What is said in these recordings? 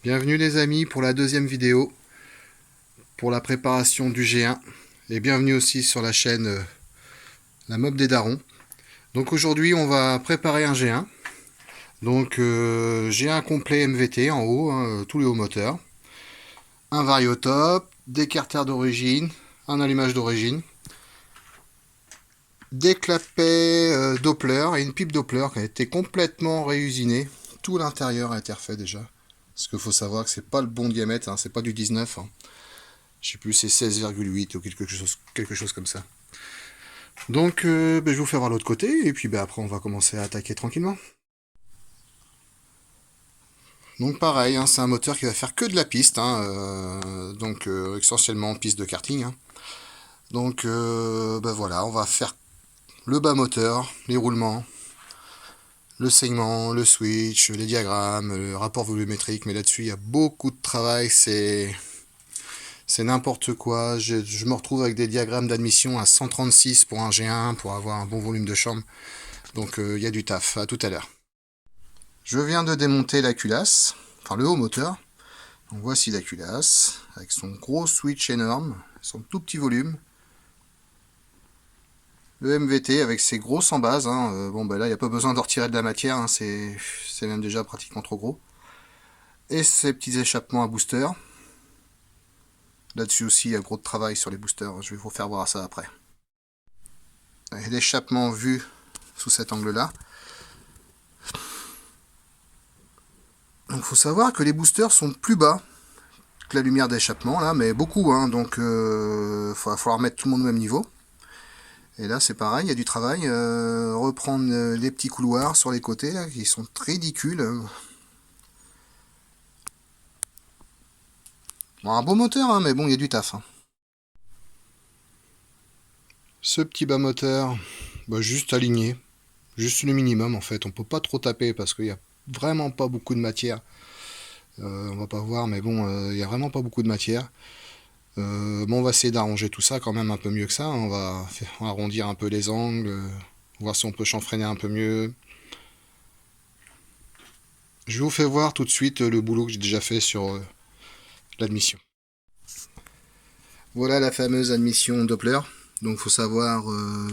Bienvenue les amis pour la deuxième vidéo pour la préparation du G1 et bienvenue aussi sur la chaîne La Mob des Darons. Donc aujourd'hui on va préparer un G1. Donc G1 complet MVT en haut, hein, tous les hauts moteurs, un variotop, des carters d'origine, un allumage d'origine, des clapets Doppler et une pipe Doppler qui a été complètement réusinée. Tout l'intérieur a été refait déjà. Parce qu'il faut savoir que c'est pas le bon diamètre, hein, c'est pas du 19. Hein. Je sais plus, c'est 16,8 ou quelque chose comme ça. Donc, je vous fais voir l'autre côté, et puis après, on va commencer à attaquer tranquillement. Donc, pareil, hein, c'est un moteur qui va faire que de la piste, hein, donc essentiellement piste de karting. Hein. Donc, voilà, on va faire le bas moteur, les roulements, le segment, le switch, les diagrammes, le rapport volumétrique, mais là-dessus, il y a beaucoup de travail, c'est n'importe quoi. Je me retrouve avec des diagrammes d'admission à 136 pour un G1 pour avoir un bon volume de chambre. Donc il y a du taf. À tout à l'heure. Je viens de démonter la culasse, enfin le haut moteur. Donc voici la culasse avec son gros switch énorme, son tout petit volume. Le MVT avec ses grosses en base. Hein. Bon ben là il n'y a pas besoin de retirer de la matière, hein. C'est même déjà pratiquement trop gros. Et ces petits échappements à booster. Là-dessus aussi il y a gros de travail sur les boosters. Je vais vous faire voir ça après. Et l'échappement vu sous cet angle-là. Donc il faut savoir que les boosters sont plus bas que la lumière d'échappement là, mais beaucoup, hein, donc va falloir mettre tout le monde au même niveau. Et là c'est pareil, il y a du travail, reprendre les petits couloirs sur les côtés là, qui sont ridicules. Bon, un beau moteur, hein, mais bon, il y a du taf. Hein. Ce petit bas moteur, juste aligné, juste le minimum en fait. On peut pas trop taper parce qu'il y a vraiment pas beaucoup de matière. On va pas voir, mais bon, il y a vraiment pas beaucoup de matière. On va essayer d'arranger tout ça quand même un peu mieux que ça. On va arrondir un peu les angles, voir si on peut chanfreiner un peu mieux. Je vous fais voir tout de suite le boulot que j'ai déjà fait sur l'admission. Voilà la fameuse admission Doppler. Donc il faut savoir,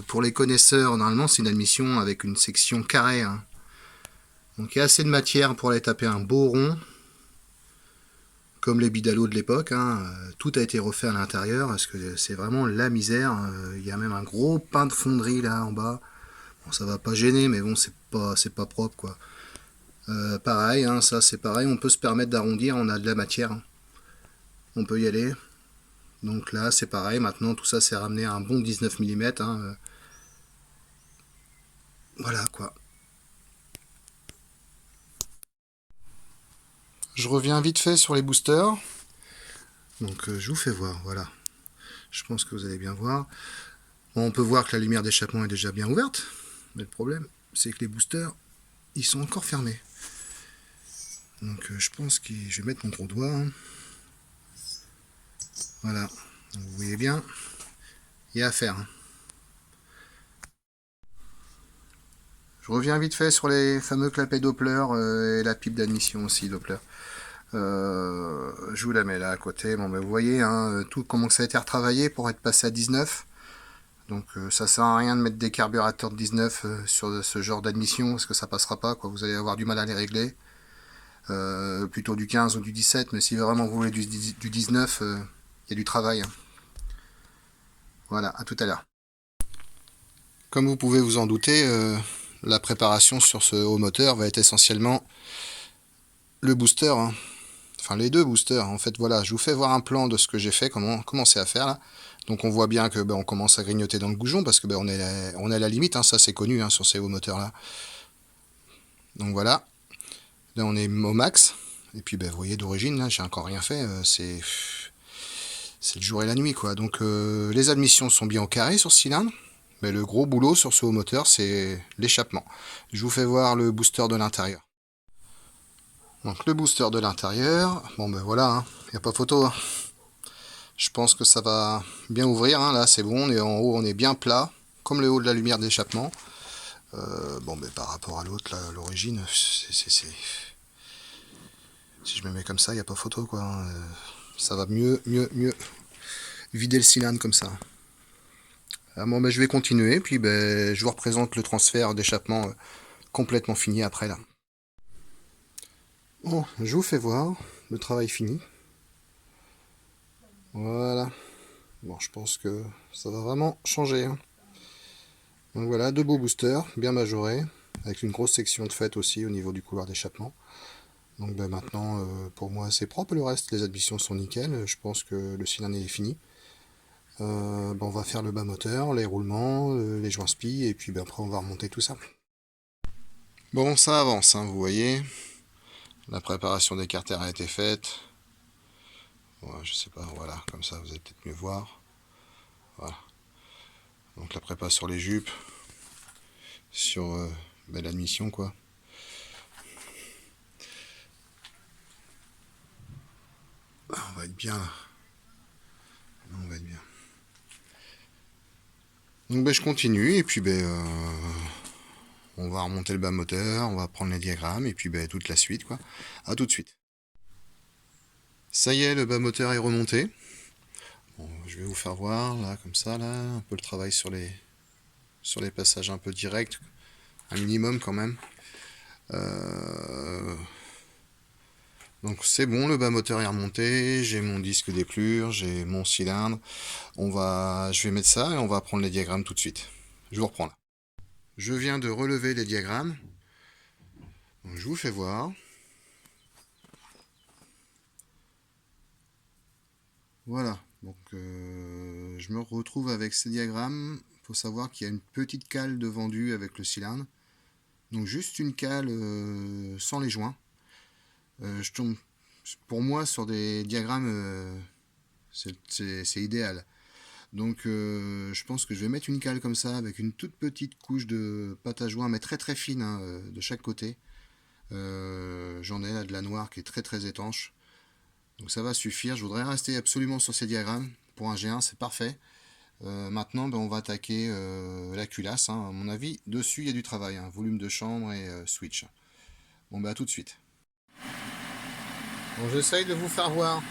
pour les connaisseurs, normalement c'est une admission avec une section carrée. Hein. Donc il y a assez de matière pour aller taper un beau rond, comme les bidalos de l'époque. Hein. Tout a été refait à l'intérieur, parce que c'est vraiment la misère. Il y a même un gros pain de fonderie là en bas. Bon, ça va pas gêner, mais bon, c'est pas propre quoi. Pareil, hein, ça c'est pareil, on peut se permettre d'arrondir, on a de la matière. Hein. On peut y aller. Donc là, c'est pareil, maintenant tout ça c'est ramené à un bon 19 mm. Hein. Voilà quoi. Je reviens vite fait sur les boosters. Donc je vous fais voir, voilà. Je pense que vous allez bien voir. Bon, on peut voir que la lumière d'échappement est déjà bien ouverte. Mais le problème, c'est que les boosters, ils sont encore fermés. Donc je pense que je vais mettre mon gros doigt. Hein. Voilà. Donc, vous voyez bien, il y a à faire. Hein. Je reviens vite fait sur les fameux clapets Doppler et la pipe d'admission aussi Doppler. Je vous la mets là à côté. Bon, ben, vous voyez hein, tout comment ça a été retravaillé pour être passé à 19. Donc ça sert à rien de mettre des carburateurs de 19 sur ce genre d'admission parce que ça passera pas. Quoi. Vous allez avoir du mal à les régler. Plutôt du 15 ou du 17. Mais si vraiment vous voulez du 19, il y a du travail. Hein. Voilà, à tout à l'heure. Comme vous pouvez vous en douter, la préparation sur ce haut moteur va être essentiellement le booster. Hein. Enfin les deux boosters. En fait, voilà, je vous fais voir un plan de ce que j'ai fait, comment c'est à faire là. Donc on voit bien que on commence à grignoter dans le goujon parce que on est à la limite, hein, ça c'est connu hein, sur ces hauts moteurs là. Donc voilà, là on est au max. Et puis vous voyez d'origine là, j'ai encore rien fait, c'est le jour et la nuit quoi. Donc les admissions sont bien au carré sur ce cylindre. Mais le gros boulot sur ce haut moteur, c'est l'échappement. Je vous fais voir le booster de l'intérieur. Donc le booster de l'intérieur, bon ben voilà, hein, y a pas photo. Hein. Je pense que ça va bien ouvrir, hein, là c'est bon, on est en haut, on est bien plat, comme le haut de la lumière d'échappement. Bon ben par rapport à l'autre, l'origine, Si je me mets comme ça, il n'y a pas photo quoi. Ça va mieux vider le cylindre comme ça. Bon, ben, je vais continuer, puis ben, je vous représente le transfert d'échappement complètement fini après là. Bon, je vous fais voir le travail fini. Voilà. Bon, je pense que ça va vraiment changer, hein. Donc voilà, deux beaux boosters, bien majorés, avec une grosse section de fête aussi au niveau du couloir d'échappement. Donc ben, maintenant, pour moi, c'est propre le reste, les admissions sont nickel. Je pense que le cylindre est fini. Ben, on va faire le bas moteur, les roulements, les joints spi, et puis ben, après on va remonter tout ça. Bon, ça avance, hein, vous voyez. La préparation des carters a été faite. Ouais, je sais pas, voilà, comme ça vous allez peut-être mieux voir. Voilà. Donc la prépa sur les jupes, sur ben, l'admission quoi. On va être bien là. On va être bien. Donc ben, je continue et puis ben, on va remonter le bas moteur, on va prendre les diagrammes et puis ben, toute la suite quoi. A tout de suite. Ça y est, le bas moteur est remonté. Bon, je vais vous faire voir là, comme ça là, un peu le travail sur les passages un peu directs, un minimum quand même. Donc c'est bon, le bas moteur est remonté, j'ai mon disque d'éclure, j'ai mon cylindre. Je vais mettre ça et on va prendre les diagrammes tout de suite. Je vous reprends là. Je viens de relever les diagrammes. Donc, je vous fais voir. Voilà, donc je me retrouve avec ces diagrammes. Il faut savoir qu'il y a une petite cale de vendu avec le cylindre. Donc juste une cale sans les joints. Je tombe pour moi sur des diagrammes, c'est idéal. Donc je pense que je vais mettre une cale comme ça avec une toute petite couche de pâte à joint, mais très très fine hein, de chaque côté. J'en ai là de la noire qui est très très étanche. Donc ça va suffire. Je voudrais rester absolument sur ces diagrammes. Pour un G1, c'est parfait. Maintenant, ben, on va attaquer la culasse, hein. À mon avis, dessus, il y a du travail, hein. Volume de chambre et switch. Bon, bah, à tout de suite. Bon, j'essaye de vous faire voir.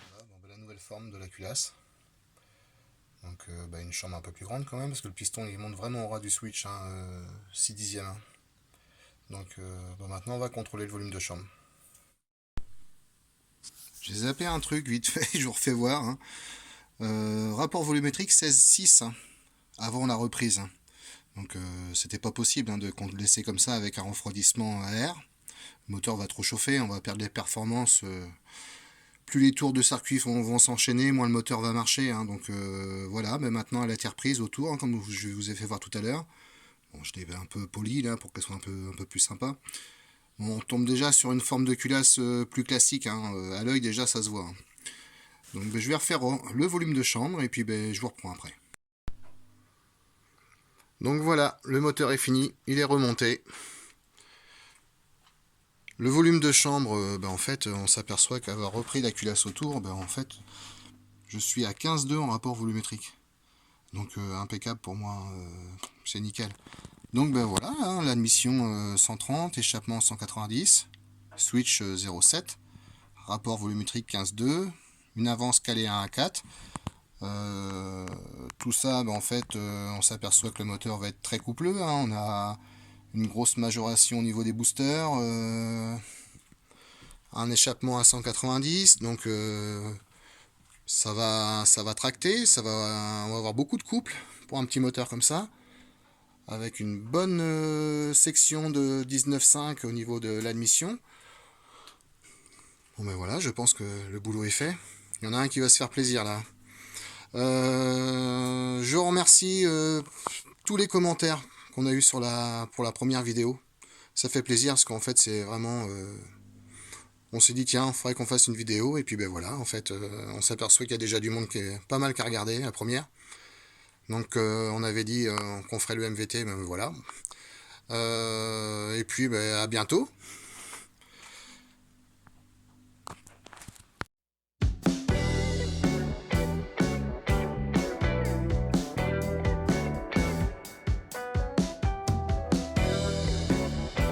Voilà, bon, ben, la nouvelle forme de la culasse. Donc, ben, une chambre un peu plus grande quand même, parce que le piston il monte vraiment au ras du switch, hein, 6 dixièmes, hein. Donc, ben, maintenant, on va contrôler le volume de chambre. J'ai zappé un truc vite fait, je vous refais voir, hein. Rapport volumétrique 16,6 hein, avant la reprise, hein. Donc c'était pas possible hein, de laisser comme ça avec un refroidissement à air. Le moteur va trop chauffer, on va perdre les performances. Plus les tours de circuit vont s'enchaîner, moins le moteur va marcher, hein. Donc voilà, mais maintenant elle a été reprise autour, hein, comme je vous ai fait voir tout à l'heure. Bon, je l'ai un peu poli là pour qu'elle soit un peu plus sympa. Bon, on tombe déjà sur une forme de culasse plus classique, hein. À l'œil déjà ça se voit, hein. Donc ben, je vais refaire le volume de chambre et puis ben, je vous reprends après. Donc voilà, le moteur est fini, il est remonté. Le volume de chambre, ben en fait, on s'aperçoit qu'avoir repris la culasse autour, ben en fait, je suis à 15,2 en rapport volumétrique. Donc impeccable pour moi, c'est nickel. Donc ben voilà, hein, l'admission 130, échappement 190, switch 0,7, rapport volumétrique 15,2, une avance calée à 1,4. Tout ça, ben en fait, on s'aperçoit que le moteur va être très coupleux, hein. On a une grosse majoration au niveau des boosters, un échappement à 190, donc ça va tracter, on va avoir beaucoup de couple pour un petit moteur comme ça, avec une bonne section de 19,5 au niveau de l'admission. Bon ben voilà, je pense que le boulot est fait. Il y en a un qui va se faire plaisir là. Je remercie tous les commentaires qu'on a eu pour la première vidéo. Ça fait plaisir parce qu'en fait c'est vraiment... on s'est dit tiens, il faudrait qu'on fasse une vidéo et puis ben voilà, en fait on s'aperçoit qu'il y a déjà du monde qui est pas mal qu'à regarder la première. Donc on avait dit qu'on ferait le MVT, ben voilà. Et puis ben, à bientôt.